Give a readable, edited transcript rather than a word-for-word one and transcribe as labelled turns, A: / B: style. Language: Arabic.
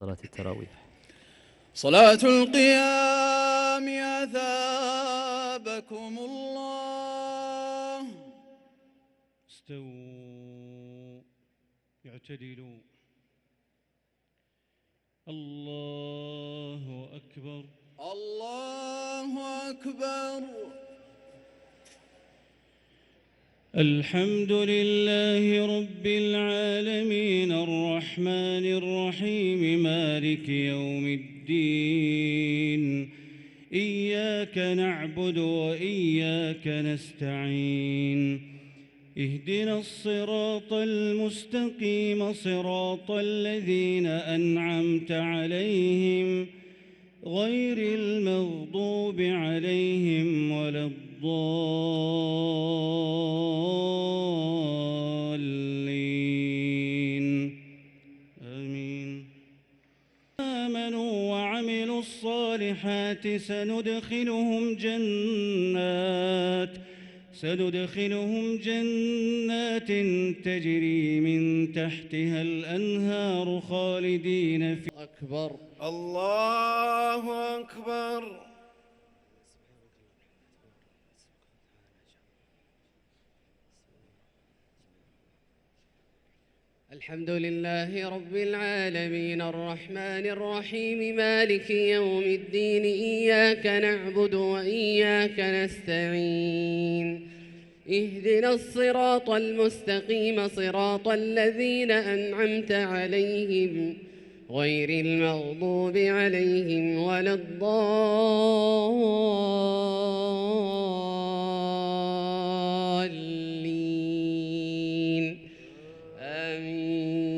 A: صلاة التراويح.
B: صلاة القيام أثابكم الله.
C: استووا اعتدلوا. الله أكبر.
B: الله أكبر.
C: الحمد لله رب العالمين الرحمن الرحيم مالك يوم الدين. إياك نعبد وإياك نستعين. اهدنا الصراط المستقيم صراط الذين أنعمت عليهم غير المغضوب عليهم ولا الضالين آمين. آمنوا وعملوا الصالحات سندخلهم جنات تجري من تحتها الأنهار خالدين فيها.
B: أكبر.
D: الله أكبر.
E: الحمد لله رب العالمين الرحمن الرحيم مالك يوم الدين. إياك نعبد وإياك نستعين. اهدنا الصراط المستقيم صراط الذين أنعمت عليهم غير المغضوب عليهم ولا الضالين